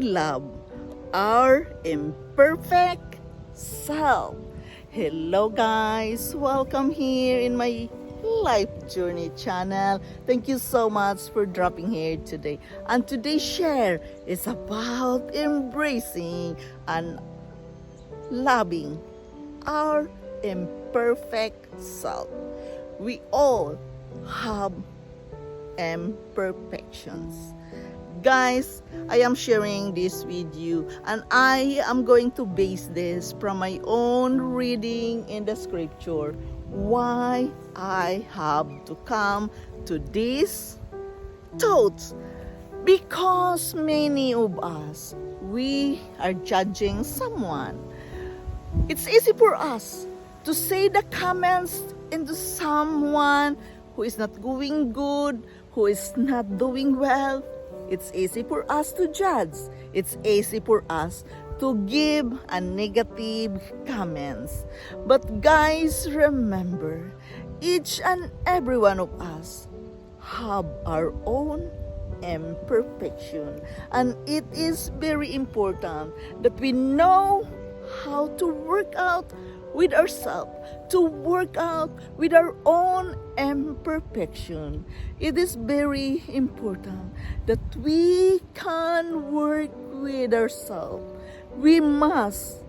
we love our imperfect self. Hello guys, welcome here in my life journey channel. Thank you so much for dropping here today. And today's share is about embracing and loving our imperfect self. We all have imperfections. Guys, I am sharing this with you and I am going to base this from my own reading in the scripture. Why I have to come to these thoughts? Because many of us, we are judging someone. It's easy for us to say the comments into someone who is not going good, who is not doing well. It's easy for us to judge. It's easy for us to give a negative comments. But guys, remember, each and every one of us have our own imperfection. And it is very important that we know how to work out with ourselves, to work out with our own imperfection. It is very important that we can work with ourselves. We must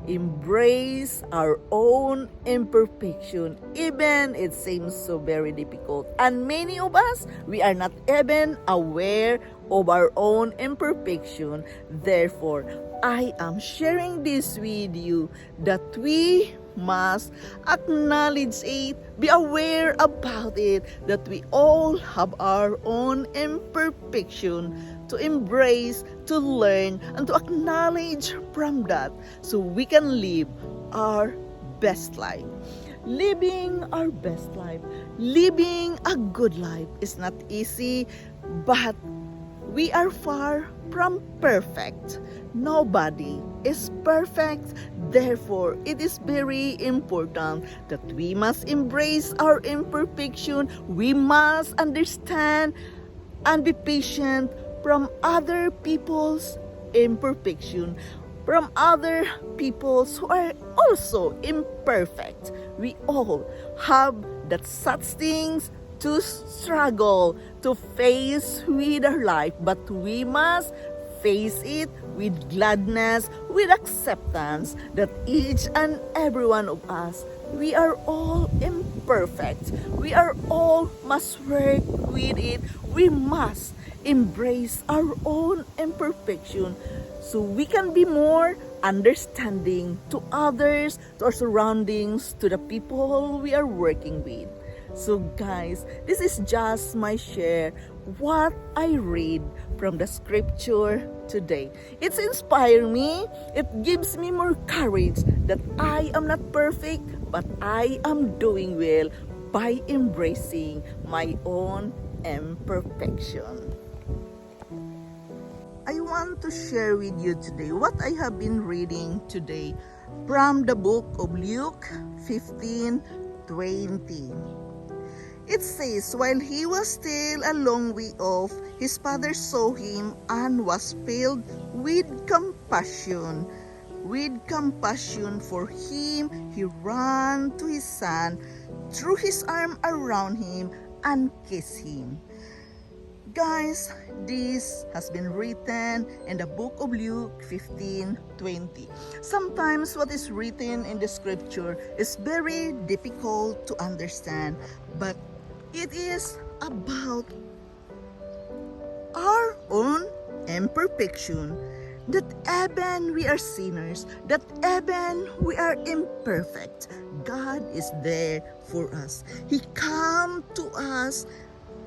embrace our own imperfection, even it seems so very difficult. And many of us, we are not even aware of our own imperfection. Therefore, I am sharing this with you that we must acknowledge it, be aware about it, that we all have our own imperfection to embrace, to learn, and to acknowledge from that so we can live our best life. Living our best life, living a good life is not easy, but we are far from perfect. Nobody is perfect. Therefore, it is very important that we must embrace our imperfection. We must understand and be patient from other people's imperfection, from other peoples who are also imperfect. We all have that such things to struggle, to face with our life, but we must face it with gladness, with acceptance that each and every one of us, we are all imperfect. We are all must work with it. We must embrace our own imperfection so we can be more understanding to others, to our surroundings, to the people we are working with. So guys, this is just my share, what I read from the scripture today. It's inspired me. It gives me more courage that I am not perfect, but I am doing well by embracing my own imperfection. I want to share with you today what I have been reading today from the book of Luke 15:20. It says, while he was still a long way off, his father saw him and was filled with compassion. With compassion for him, he ran to his son, threw his arm around him, and kissed him. Guys, this has been written in the book of Luke 15:20. Sometimes what is written in the scripture is very difficult to understand, but it is about our own imperfection, that even we are sinners, that even we are imperfect, God is there for us. He come to us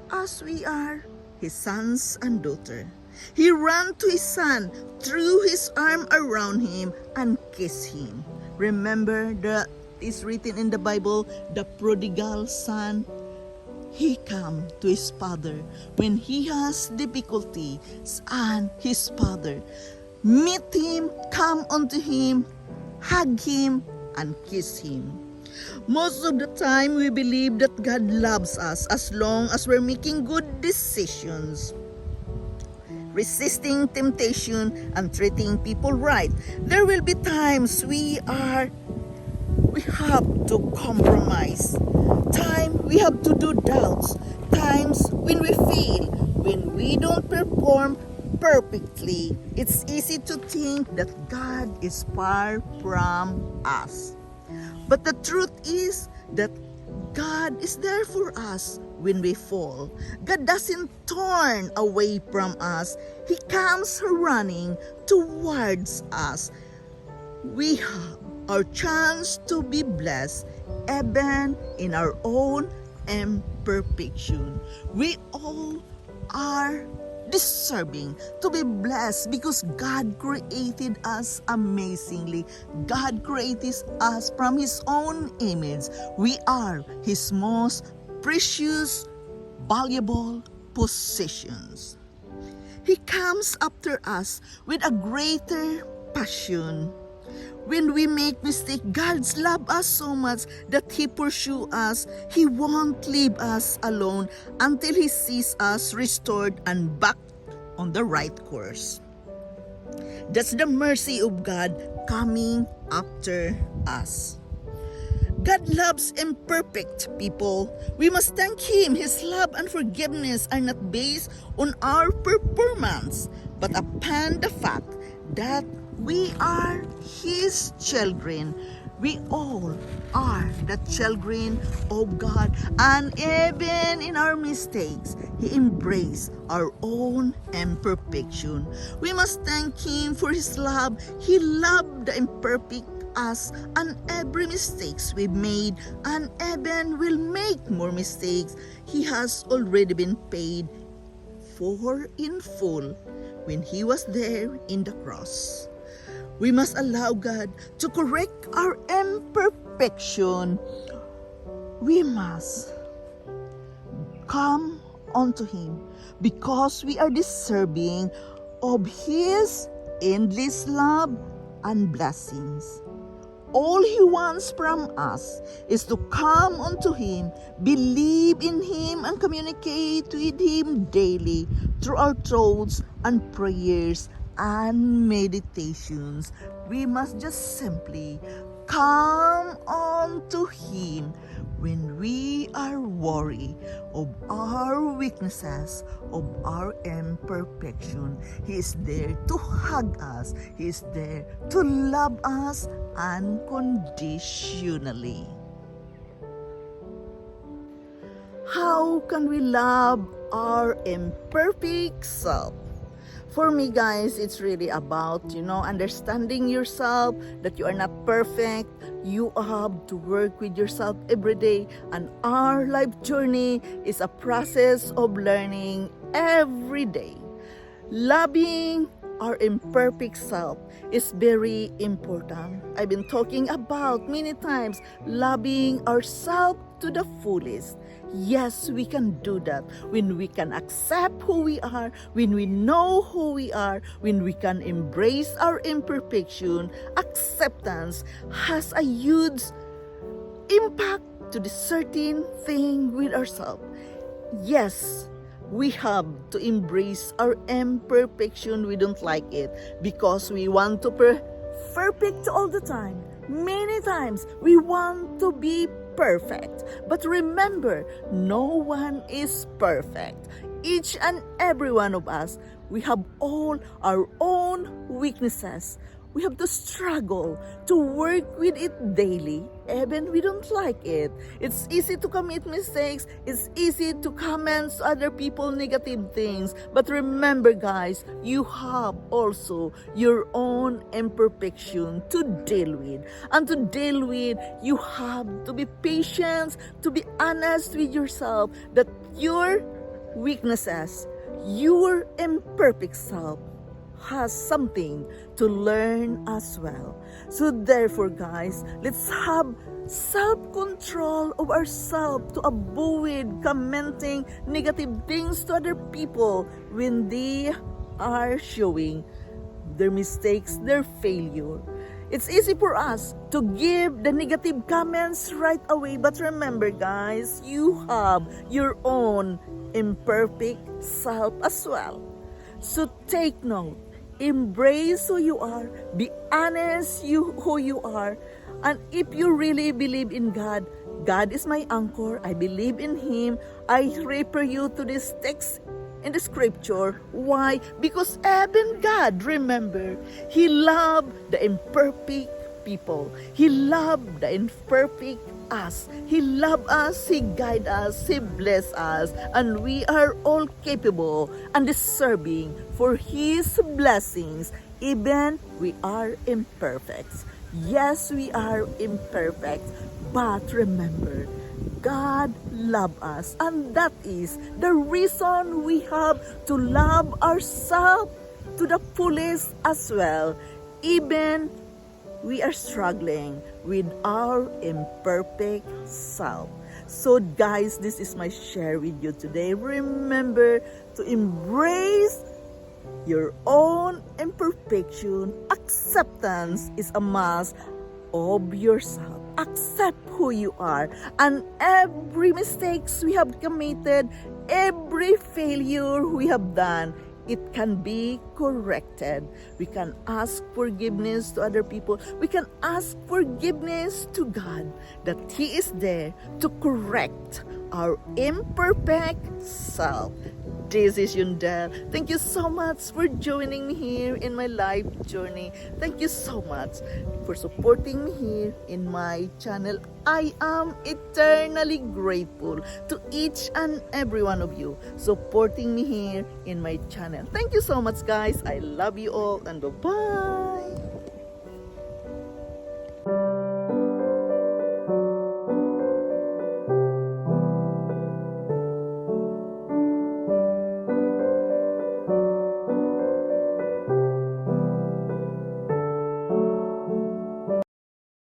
as we are his sons and daughter. He ran to his son, threw his arm around him, and kissed him. Remember that is written in the Bible, the prodigal son. He come to his father when he has difficulty, and his father meet him, come unto him, hug him, and kiss him. Most of the time, we believe that God loves us as long as we're making good decisions. resisting temptation, and treating people right. There will be times we have to compromise. We have to do doubts. Times when we fail, when we don't perform perfectly. It's easy to think that God is far from us. But the truth is that God is there for us when we fall. God doesn't turn away from us. He comes running towards us. We have our chance to be blessed even in our own imperfection. We all are deserving to be blessed because God created us amazingly. God created us from His own image. We are His most precious, valuable possessions. He comes after us with a greater passion. When we make mistakes, God loves us so much that He pursues us. He won't leave us alone until He sees us restored and back on the right course. That's the mercy of God coming after us. God loves imperfect people. We must thank Him. His love and forgiveness are not based on our performance, but upon the fact that we are His children. We all are the children of God, and even in our mistakes, He embraced our own imperfection. We must thank Him for His love. He loved the imperfect us and every mistakes we made, and even will make more mistakes. He has already been paid for in full when He was there in the cross. We must allow God to correct our imperfection. We must come unto Him because we are deserving of His endless love and blessings. All He wants from us is to come unto Him, believe in Him, and communicate with Him daily through our thoughts and prayers and meditations. We must just simply come unto Him when we are worried of our weaknesses, of our imperfection. He is there to hug us. He is there to love us unconditionally. How can we love our imperfect self? For me, guys, it's really about, understanding yourself, that you are not perfect. You have to work with yourself every day. And our life journey is a process of learning every day. Loving our imperfect self is very important. I've been talking about many times loving ourselves to the fullest. Yes, we can do that when we can accept who we are, when we know who we are, when we can embrace our imperfection. Acceptance has a huge impact to the certain thing with ourselves. Yes, we have to embrace our imperfection. We don't like it because we want to perfect all the time. Many times we want to be perfect. But remember, no one is perfect. Each and every one of us, we have all our own weaknesses. We have to struggle to work with it daily, even we don't like it. It's easy to commit mistakes. It's easy to comment to other people negative things. But remember, guys, you have also your own imperfection to deal with. And to deal with, you have to be patient, to be honest with yourself that your weaknesses, your imperfect self, has something to learn as well. So therefore, guys, let's have self-control of ourselves to avoid commenting negative things to other people when they are showing their mistakes, their failure. It's easy for us to give the negative comments right away, but remember, guys, you have your own imperfect self as well. So take note. Embrace who you are. Be honest who you are. And if you really believe in God, God is my anchor. I believe in Him. I refer you to this text in the scripture. Why? Because even God, remember, He loved the imperfect people. He loved the imperfect us. He loved us, He guided us, He blessed us, and we are all capable and deserving for His blessings, even we are imperfect. Yes, we are imperfect, but remember, God loves us, and that is the reason we have to love ourselves to the fullest as well, even we are struggling with our imperfect self. So guys, this is my share with you today. Remember to embrace your own imperfection. Acceptance is a must of yourself. Accept who you are, and every mistakes we have committed, every failure we have done, it can be corrected. We can ask forgiveness to other people. We can ask forgiveness to God, that He is there to correct our imperfect self. This is Yundel. Thank you so much for joining me here in my life journey. Thank you so much for supporting me here in my channel. I am eternally grateful to each and every one of you supporting me here in my channel. Thank you so much, guys. I love you all, and bye-bye.